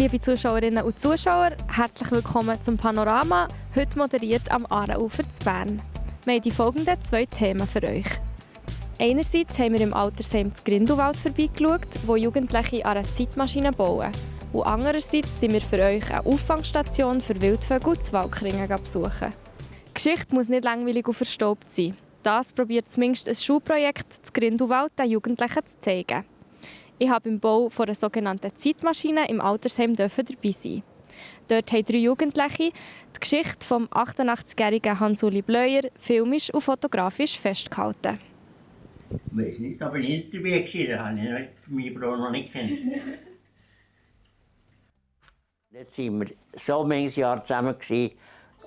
Liebe Zuschauerinnen und Zuschauer, herzlich willkommen zum Panorama, heute moderiert am Aarenufer zu Bern. Wir haben die folgenden 2 Themen für euch. Einerseits haben wir im Altersheim zu Grindelwald vorbeigeschaut, wo Jugendliche an einer Zeitmaschine bauen. Und andererseits sind wir für euch eine Auffangstation für Wildvögel zu Walkringen besuchen. Die Geschichte muss nicht langweilig und verstaubt sein. Das probiert zumindest ein Schulprojekt zu Grindelwald den Jugendlichen zu zeigen. Ich durfte beim Bau einer sogenannten Zeitmaschine im Altersheim dabei sein. Dort haben 3 Jugendliche die Geschichte des 88-jährigen Hans-Uli Bleuer filmisch und fotografisch festgehalten. Ich weiß nicht, aber ich nicht dabei war, da habe ich meinen Bruder noch nicht kennt. Jetzt waren wir so manches Jahr zusammen,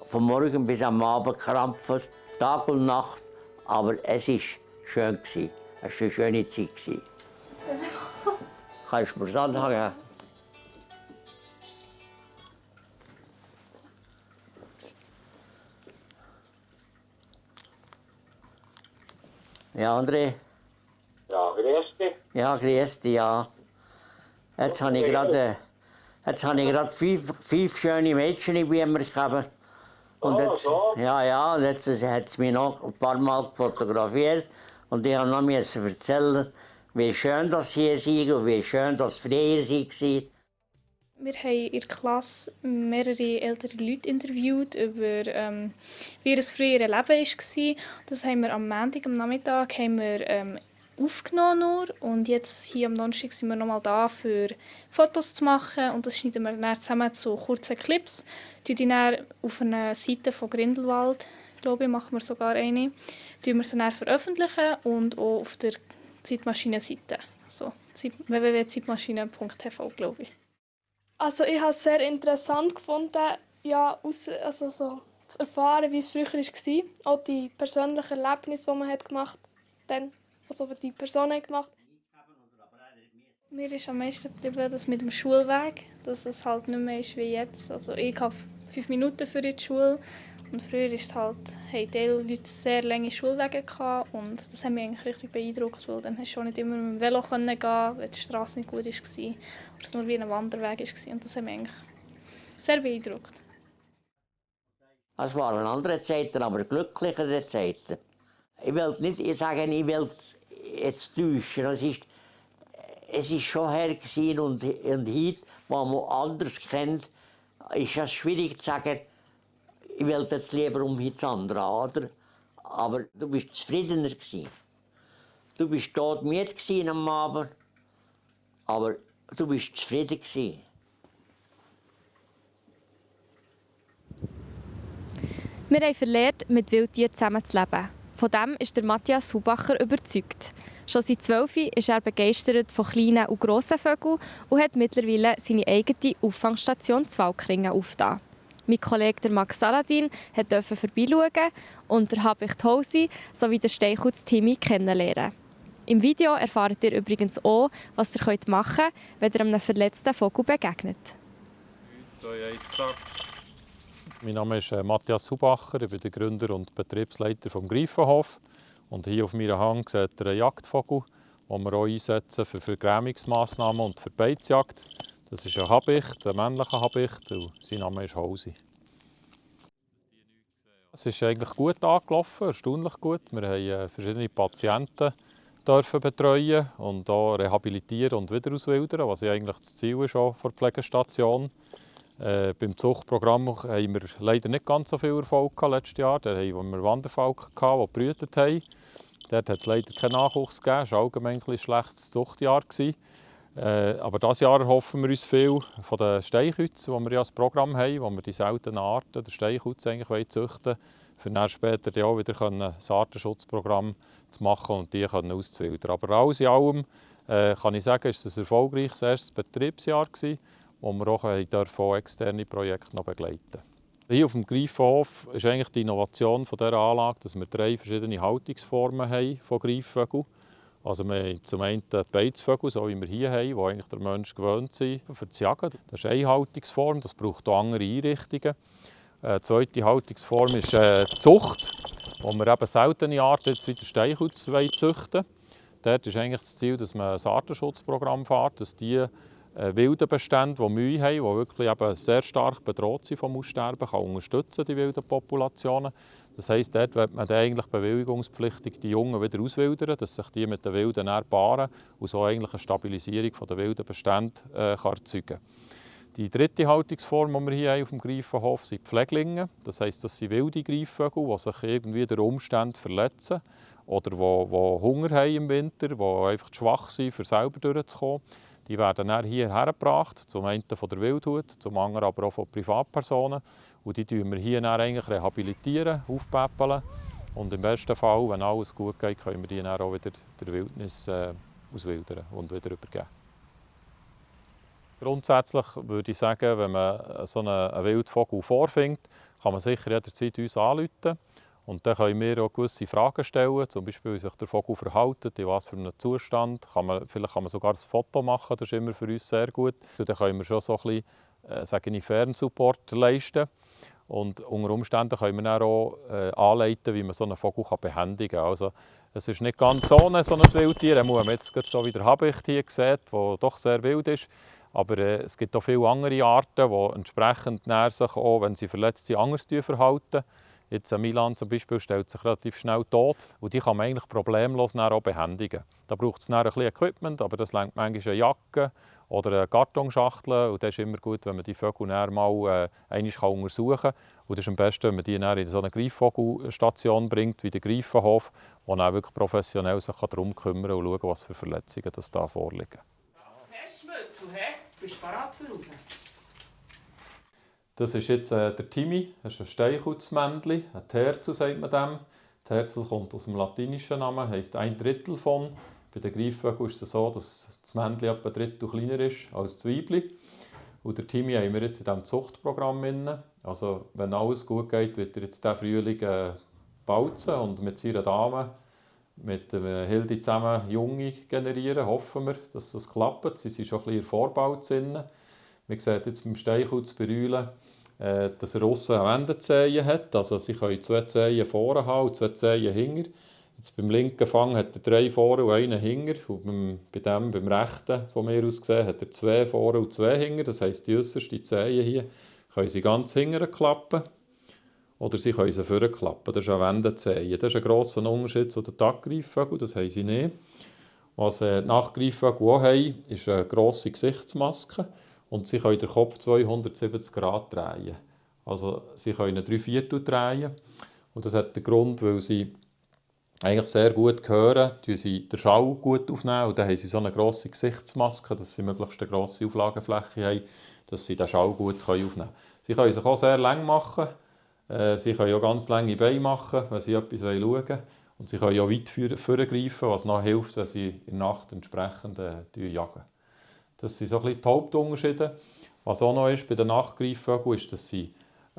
von morgen bis am Abend krampfen, Tag und Nacht. Aber es war schön, es war eine schöne Zeit. Kannst du mir sagen? Ja, André? Ja, grüß dich. Ja, grüß dich, ja. Jetzt habe ich gerade 5 schöne Mädchen bei mir gehabt. Und jetzt, so. ja, und jetzt hat sie mich noch ein paar Mal fotografiert. Und ich musste noch erzählen, wie schön das hier ist und wie schön das früher war. Wir haben in der Klasse mehrere ältere Leute interviewt über wie ihr frühere Leben war. Das haben wir am Montag, am Nachmittag, aufgenommen. Und jetzt hier am Donnerstag sind wir nochmal da, für Fotos zu machen. Und das schneiden wir dann zusammen zu kurzen Clips. Die dann auf einer Seite von Grindelwald, glaube ich, machen wir sogar eine. Die wir sie dann veröffentlichen und auch auf der Zeitmaschinen-Seite. Also www.zeitmaschinen.tv, glaube ich. Also ich habe es sehr interessant gefunden, ja, zu erfahren, wie es früher war. Auch die persönlichen Erlebnisse, die man gemacht hat, die Personen gemacht. Mir ist am meisten geblieben, das mit dem Schulweg, dass es halt nicht mehr ist wie jetzt. Also ich habe 5 Minuten für die Schule und früher haben die Leute sehr lange Schulwege gehabt und das hat mich eigentlich richtig beeindruckt, weil dann hast du auch nicht immer mit dem Velo gehen, wenn die Straße nicht gut war oder es nur wie ein Wanderweg war und das hat mich eigentlich sehr beeindruckt. Es waren andere Zeiten, aber glücklichere Zeiten. Ich will nicht sagen, ich will jetzt täuschen. Es ist schon her und heute, wo man anders kennt, ist es schwierig zu sagen, ich will jetzt lieber das andere, oder? Aber du bist zufriedener gewesen. Du bist todmüde am Abend, aber du bist zufrieden gewesen. Wir haben verlernt, mit Wildtieren zusammen zu leben. Von dem ist der Matthias Hubacher überzeugt. Schon seit 12 ist er begeistert von kleinen und grossen Vögeln und hat mittlerweile seine eigene Auffangstation zu Walkringen aufgetan. Mein Kollege Max Saladin durfte vorbeischauen und der Habicht Hausi sowie der Steinchutz Timmy kennenlernen. Im Video erfahrt ihr übrigens auch, was ihr machen könnt, wenn ihr einem verletzten Vogel begegnet. 3, 2, 1, zack. Mein Name ist Matthias Hubacher, ich bin der Gründer und Betriebsleiter des Greifenhof. Und hier auf meiner Hand seht ihr einen Jagdvogel, den wir auch einsetzen für Vergrämungsmassnahmen und für Beizjagd. Das ist ein Habicht, ein männlicher Habicht, und sein Name ist Hausi. Es ist eigentlich gut angelaufen, erstaunlich gut. Wir haben verschiedene Patienten betreuen und auch rehabilitieren und wieder auswildern, was ja eigentlich das Ziel ist auch der Pflegestation. Beim Zuchtprogramm haben wir leider nicht ganz so viel Erfolg letztes Jahr. Da hatten wir Wanderfalken, die gebrütet haben. Dort hat es leider keinen Nachwuchs gegeben. Es war allgemein ein schlechtes Zuchtjahr. Aber dieses Jahr erhoffen wir uns viel von den Steinkäuzen, die wir ja als Programm haben, wo wir die seltenen Arten der Steinkäuze eigentlich züchten wollen, für dann später auch wieder ein Artenschutzprogramm zu machen und die auszuwildern. Aber alles in allem kann ich sagen, es war ein erfolgreiches erstes Betriebsjahr, wo wir auch externe Projekte noch begleiten durften. Hier auf dem Greifenhof ist eigentlich die Innovation dieser Anlage, dass wir 3 verschiedene Haltungsformen haben von Greifvögeln. Also wir haben zum einen Beizvögel, so wie wir hier haben, die eigentlich der Mensch gewöhnt sind, für das Jagen. Das ist eine Haltungsform, das braucht auch andere Einrichtungen. Die zweite Haltungsform ist die Zucht, wo wir eben seltene Arten jetzt wie der Steinkauz züchten wollen. Dort ist eigentlich das Ziel, dass man ein Artenschutzprogramm fährt, dass die wilden Bestände, die Mühe haben, die wirklich eben sehr stark bedroht sind vom Aussterben, kann unterstützen, die wilden Populationen. Das heisst, dort wird man dann eigentlich bewilligungspflichtig die Jungen wieder auswildern, dass sich die mit den Wilden paaren und so eigentlich eine Stabilisierung der wilden Bestände erzeugen kann. Die dritte Haltungsform, die wir hier haben auf dem Greifenhof, sind Pfleglinge. Das heisst, das sind wilde Greifvögel, die sich irgendwie durch Umstände verletzen oder die Hunger haben im Winter, die einfach zu schwach sind, um selber durchzukommen. Die werden dann hierher gebracht, zum einen von der Wildhut, zum anderen aber auch von Privatpersonen. Und die rehabilitieren wir hier dann eigentlich rehabilitieren, aufpäppeln. Und im besten Fall, wenn alles gut geht, können wir die dann auch wieder der Wildnis auswildern und wieder übergeben. Grundsätzlich würde ich sagen, wenn man so einen Wildvogel vorfindet, kann man sicher jederzeit uns anrufen. Und dann können wir auch gewisse Fragen stellen, zum Beispiel, wie sich der Vogel verhält, in was für einem Zustand. Vielleicht kann man sogar ein Foto machen, das ist immer für uns sehr gut. Und dann können wir schon so ein bisschen Fernsupport leisten. Und unter Umständen können wir dann auch anleiten, wie man so einen Vogel behändigen kann. Also, es ist nicht ganz ohne so ein Wildtier, wenn man jetzt so wie der Habicht hier sieht, der doch sehr wild ist. Aber es gibt auch viele andere Arten, die entsprechend sich auch, wenn sie verletzt sind, anders verhalten. Jetzt ein Milan zum Beispiel stellt sich relativ schnell tot und die kann man eigentlich problemlos auch behändigen. Da braucht es dann ein bisschen Equipment, aber das reicht manchmal eine Jacke oder eine Kartonschachtel und das ist immer gut, wenn man die Vögel dann mal einmal untersuchen kann. Und das ist am besten, wenn man die dann in so eine Greifvogelstation bringt, wie der Greifenhof, wo dann wirklich professionell sich darum kümmern und schauen, was für Verletzungen das da vorliegen. Bist du bereit für raus? Das ist jetzt der Timmy, das ist ein Steinkutzmännchen, ein Terzel sagt man dem. Terzel kommt aus dem latinischen Namen, heisst 1/3 von. Bei den Greifvögeln ist es so, dass das Männchen etwa 1/3 kleiner ist als das Weibchen. Und der Timmy haben wir jetzt in diesem Zuchtprogramm drin. Also wenn alles gut geht, wird er jetzt diesen Frühling balzen und mit seiner Dame, mit Hildi zusammen Junge generieren. Hoffen wir, dass das klappt. Sie sind schon ein bisschen in der Vorbauzone. Man sieht jetzt beim Steinkutz bei Eulen, dass er aussen Wendezehen hat. Also sie können 2 Zehen vorne haben und 2 Zehen hinten. Jetzt beim linken Fang hat er 3 vorne und 1 hinten. Und beim rechten, von mir aus gesehen, hat er 2 vorne und 2 hinten. Das heisst, die äussersten Zehen hier können sie ganz hinten klappen. Oder sie können sie vorne klappen. Das ist ein Wendezehen. Das ist ein grosser Unterschied zu den Taggreifvögeln. Das haben sie nicht. Was die Nachtgreifvögel auch haben, ist eine grosse Gesichtsmaske. Und sie können den Kopf 270 Grad drehen. Also sie können 3/4 drehen. Und das hat den Grund, weil sie eigentlich sehr gut hören, sie den Schall gut aufnehmen. Und dann haben sie so eine grosse Gesichtsmaske, dass sie möglichst eine grosse Auflagefläche haben, dass sie den Schall gut aufnehmen können. Sie können sich auch sehr lang machen. Sie können auch ganz lange Beine machen, wenn sie etwas schauen wollen. Und sie können auch weit vorgreifen, was noch hilft, wenn sie in der Nacht entsprechend jagen. Das sind so ein bisschen die Hauptunterschiede. Was auch noch ist bei den Nachtgreifvögeln, ist, dass sie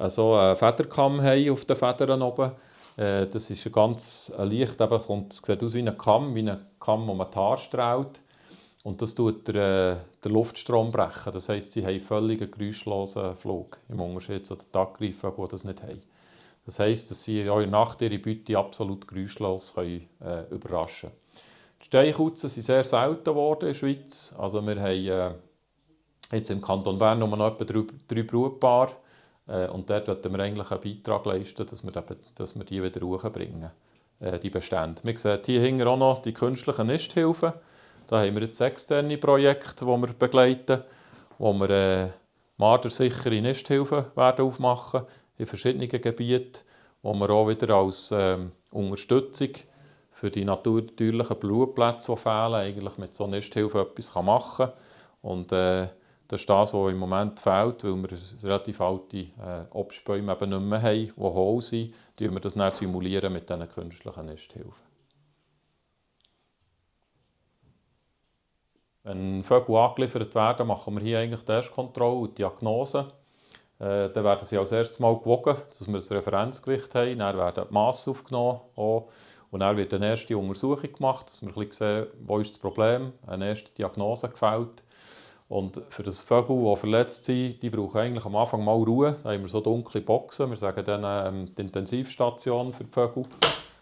so einen Federkamm haben auf den Federn oben. Das ist ganz leicht, sieht aus wie ein Kamm, den man die Haare strahlt. Und das tut den Luftstrom brechen. Das heisst, sie haben völlig einen geräuschlosen Flug, im Unterschied zu den Taggreifvögeln, die das nicht haben. Das heisst, dass sie auch in der Nacht ihre Beute absolut geräuschlos überraschen können. Die Steinkutzen sind sehr selten geworden in der Schweiz. Also wir haben jetzt im Kanton Bern nur noch etwa 3 Brutpaare. Und dort wollten wir eigentlich einen Beitrag leisten, dass wir die wieder hochbringen, die Bestände. Man sieht hier hinten auch noch die künstlichen Nisthilfen. Da haben wir jetzt externe Projekte, die wir begleiten, wo wir mardersichere Nisthilfen werden aufmachen in verschiedenen Gebieten, wo wir auch wieder als Unterstützung für die natürlichen Blutplätze, die fehlen, eigentlich mit so Nisthilfe etwas machen kann. Und das ist das, was im Moment fehlt, weil wir relativ alte Obstbäume eben nicht mehr haben, die hohl sind, simulieren wir das dann simulieren mit diesen künstlichen Nisthilfen. Wenn Vögel angeliefert werden, machen wir hier eigentlich die Erstkontrolle und die Diagnose. Dann werden sie als erstes mal gewogen, dass wir ein Referenzgewicht haben. Dann werden die Masse aufgenommen. Und dann wird eine erste Untersuchung gemacht, dass wir ein bisschen sehen, wo ist das Problem, eine erste Diagnose gefällt. Und für das Vögel, die verletzt sind, die brauchen eigentlich am Anfang mal Ruhe. Da haben wir so dunkle Boxen, wir sagen dann die Intensivstation für die Vögel.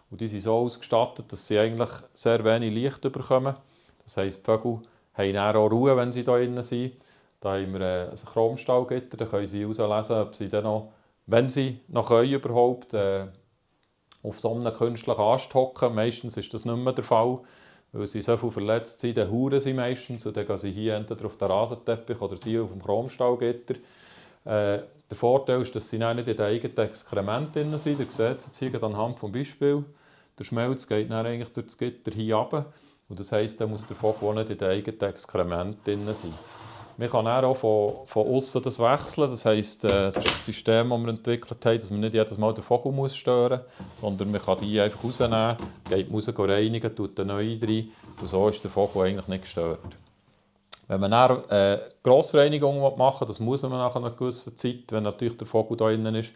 Und die sind so ausgestattet, dass sie eigentlich sehr wenig Licht bekommen. Das heisst, die Vögel haben dann auch Ruhe, wenn sie hier drin sind. Da haben wir ein Chromstahlgitter, da können sie herauslesen, ob sie dann noch, wenn sie noch können, überhaupt auf so einem künstlichen Ast hocken. Meistens ist das nicht mehr der Fall, weil sie so viel verletzt sind, dann huren sie meistens und dann gehen sie hier entweder auf den Rasenteppich oder sie auf dem Chromstahlgitter. Der Vorteil ist, dass sie nicht in den eigenen Exkrementen drin sind. Ihr seht es jetzt hier anhand des Beispiels. Der Schmelz geht dann eigentlich durch das Gitter hier runter. Und das heisst, dann muss der Vogel nicht in den eigenen Exkrementen drin sein. Man kann auch von außen das wechseln. Das heisst, das ist das System, das wir entwickelt haben, dass man nicht jedes Mal den Vogel stören muss, sondern man kann die einfach rausnehmen, geht raus reinigen, tut den neuen rein und so ist der Vogel eigentlich nicht gestört. Wenn man eine Grossreinigung machen will, das muss man nach einer gewissen Zeit, wenn natürlich der Vogel da drin ist,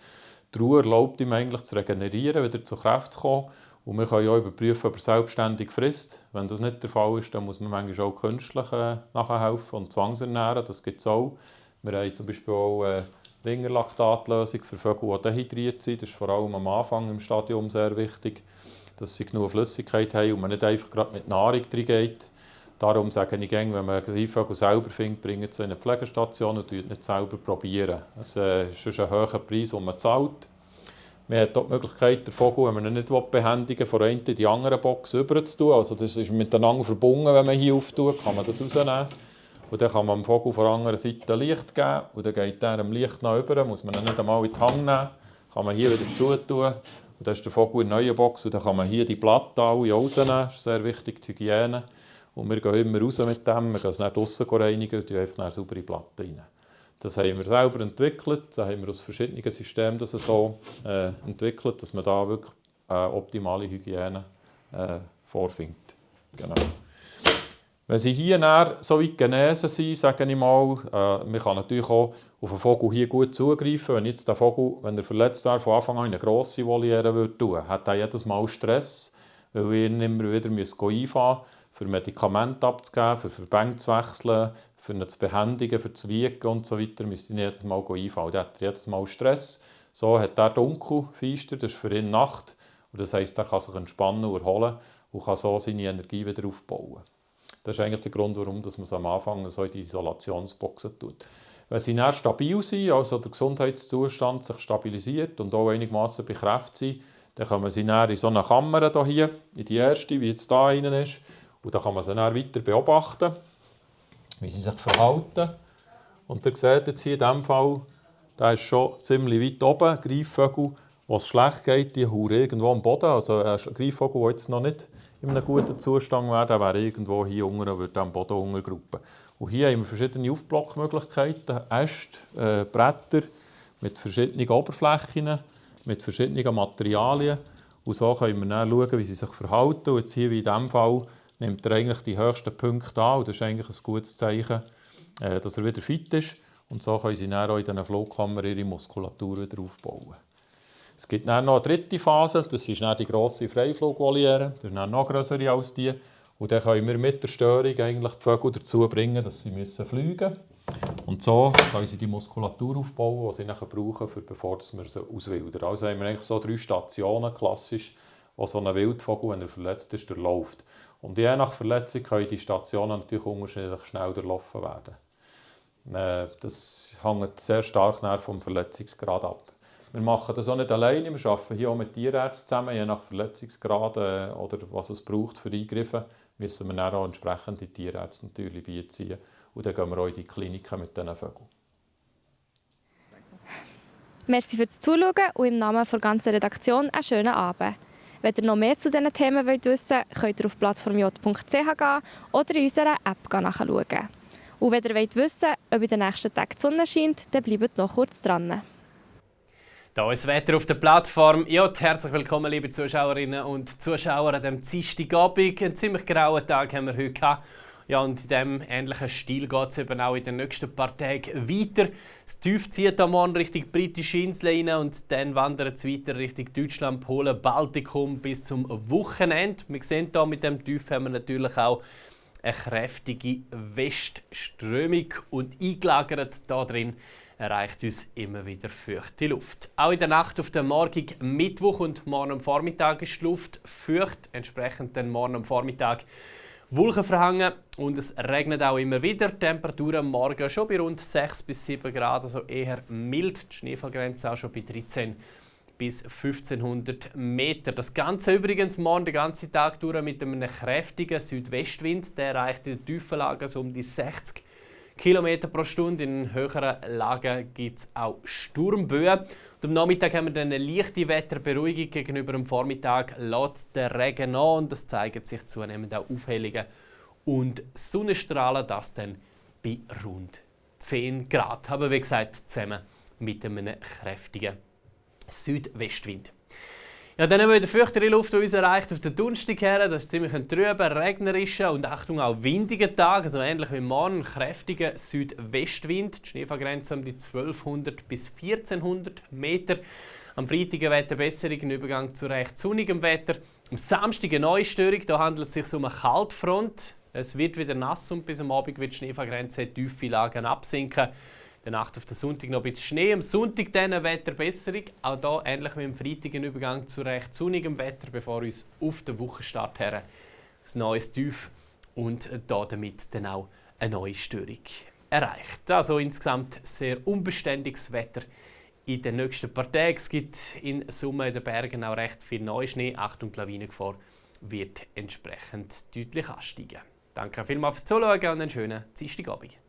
die Ruhe erlaubt ihm eigentlich zu regenerieren, wieder zu Kräften zu kommen. Und wir können auch überprüfen, ob er selbstständig frisst. Wenn das nicht der Fall ist, dann muss man manchmal auch künstlich nachhelfen und zwangsernähren. Das gibt es auch. Wir haben zum Beispiel auch eine Ringerlaktatlösung für Vögel, die dehydriert sind. Das ist vor allem am Anfang im Stadium sehr wichtig, dass sie genug Flüssigkeit haben und man nicht einfach gerade mit Nahrung reingeht. Darum sage ich gerne, wenn man Greifvögel selber findet, bringt sie in eine Pflegestation und nicht selber probieren. Es ist ein hoher Preis, den man zahlt. Man hat auch die Möglichkeit, den Vogel, wenn man ihn nicht behändigen will, von einer in die andere Box rüber zu tun. Also das ist miteinander verbunden, wenn man hier auftut, kann man das rausnehmen. Und dann kann man dem Vogel von der anderen Seite Licht geben. Und dann geht er dem Licht nach rüber, muss man ihn nicht einmal in die Hand nehmen. Kann man hier wieder zutun. Und dann ist der Vogel in der neuen Box. Und dann kann man hier die Platten alle rausnehmen. Das ist sehr wichtig, die Hygiene. Und wir gehen immer raus mit dem. Wir gehen es nicht draussen reinigen und tun einfach saubere Platten rein. Das haben wir selber entwickelt, da haben wir aus verschiedenen Systemen das so entwickelt, dass man da wirklich optimale Hygiene vorfindet. Genau. Wenn sie hier so weit genesen sind, sage ich mal, man kann natürlich auch auf den Vogel hier gut zugreifen. Wenn jetzt der Vogel, wenn er verletzt wäre, von Anfang an in eine grosse Voliere tun würde, hat er jedes Mal Stress, weil wir ihn immer wieder einfahren müssen, für Medikamente abzugeben, für Verbände zu wechseln, für ihn zu behändigen, für zu wiegen und so weiter, müsste ich nicht jedes Mal einfallen. Der hat jedes Mal Stress. So hat er dunkel, feister, das ist für ihn Nacht. Und das heisst, er kann sich entspannen und erholen und kann so seine Energie wieder aufbauen. Das ist eigentlich der Grund, warum man es am Anfang so in die Isolationsboxen tut. Wenn sie dann stabil sind, also der Gesundheitszustand sich stabilisiert und auch einigermaßen bei Kräften sind, dann kommen sie dann in so eine Kammer hier, in die erste, wie jetzt da rein ist. Und da kann man sie dann weiter beobachten, wie sie sich verhalten. Und ihr seht jetzt hier in diesem Fall, der ist schon ziemlich weit oben, Greifvögel, wo es schlecht geht, die hauen irgendwo am Boden. Also ein Greifvogel, der jetzt noch nicht in einem guten Zustand wäre, der wäre irgendwo hier unten und würde am Boden untergruppen. Und hier haben wir verschiedene Aufblockmöglichkeiten, Äste, Bretter mit verschiedenen Oberflächen, mit verschiedenen Materialien. Und so können wir dann schauen, wie sie sich verhalten. Und jetzt hier wie in diesem Fall nimmt er eigentlich die höchsten Punkte an. Und das ist eigentlich ein gutes Zeichen, dass er wieder fit ist. Und so können sie dann auch in diesen Flugkammern ihre Muskulatur wieder aufbauen. Es gibt dann noch eine dritte Phase, das ist dann die grosse Freiflugvoliere. Das ist dann noch größere als die. Und dann können wir mit der Störung eigentlich die Vögel dazu bringen, dass sie fliegen müssen. Und so können sie die Muskulatur aufbauen, die sie nachher brauchen, bevor wir sie auswildern. Also haben wir eigentlich so 3 Stationen, klassisch, wo so ein Wildvogel, wenn er verletzt ist, durchläuft. Und je nach Verletzung können die Stationen natürlich unterschiedlich schnell durchlaufen werden. Das hängt sehr stark vom Verletzungsgrad ab. Wir machen das auch nicht alleine, wir arbeiten hier auch mit Tierärzten zusammen. Je nach Verletzungsgrad oder was es braucht für Eingriffe, müssen wir dann auch entsprechende Tierärzte natürlich beiziehen. Und dann gehen wir auch in die Kliniken mit diesen Vögeln. Merci fürs Zuschauen und im Namen der ganzen Redaktion einen schönen Abend. Wenn ihr noch mehr zu diesen Themen wissen wollt, könnt ihr auf plattformj.ch gehen oder in unserer App nachschauen. Und wenn ihr wissen wollt, ob in den nächsten Tagen die Sonne scheint, dann bleibt noch kurz dran. Da ist das Wetter auf der Plattform. Ja, herzlich willkommen, liebe Zuschauerinnen und Zuschauer, an diesem Dienstagabend. Einen ziemlich grauen Tag haben wir heute gehabt. Ja, und in diesem ähnlichen Stil geht es eben auch in den nächsten paar Tagen weiter. Das Tief zieht am Morgen Richtung britische Inseln rein und dann wandert es weiter Richtung Deutschland, Polen, Baltikum bis zum Wochenende. Wir sehen hier mit dem Tief haben wir natürlich auch eine kräftige Westströmung und eingelagert da drin erreicht uns immer wieder feuchte Luft. Auch in der Nacht auf den morgigen Mittwoch und morgen am Vormittag ist die Luft feucht, entsprechend dann morgen am Vormittag Wolken verhangen und es regnet auch immer wieder. Die Temperaturen am Morgen schon bei rund 6 bis 7 Grad, also eher mild. Die Schneefallgrenze auch schon bei 13 bis 1500 Meter. Das Ganze übrigens morgen den ganzen Tag durch mit einem kräftigen Südwestwind. Der erreicht in den tiefen Lagen so um die 60 km pro Stunde. In höheren Lagen gibt es auch Sturmböen. Und am Nachmittag haben wir dann eine leichte Wetterberuhigung. Gegenüber dem Vormittag lässt der Regen nach und es zeigen sich zunehmend auch Aufhellungen und Sonnenstrahlen. Das dann bei rund 10 Grad. Aber wie gesagt, zusammen mit einem kräftigen Südwestwind. Ja, dann haben wir wieder feuchtere Luft, die uns erreicht auf den Donnerstag her. Das ist ziemlich ein trüber, regnerischer und Achtung auch windiger Tag. Also ähnlich wie morgen, ein kräftiger Südwestwind. Die Schneefallgrenze um die 1200 bis 1400 Meter. Am Freitag eine Wetterbesserung, ein Übergang zu recht sonnigem Wetter. Am Samstag eine neue Störung, da handelt es sich um eine Kaltfront. Es wird wieder nass und bis am Abend wird die Schneefallgrenze in tiefe Lagen absinken. Der Nacht auf den Sonntag noch ein bisschen Schnee. Am Sonntag dann eine Wetterbesserung. Auch hier ähnlich wie am Freitag ein Übergang zu recht sonnigem Wetter, bevor uns auf den Wochenstart her ein neues Tief und damit dann auch eine neue Störung erreicht. Also insgesamt sehr unbeständiges Wetter in den nächsten paar Tagen. Es gibt in Summe in den Bergen auch recht viel Neuschnee. Achtung, die Lawinengefahr wird entsprechend deutlich ansteigen. Danke vielmals fürs Zuschauen und einen schönen Dienstagabend.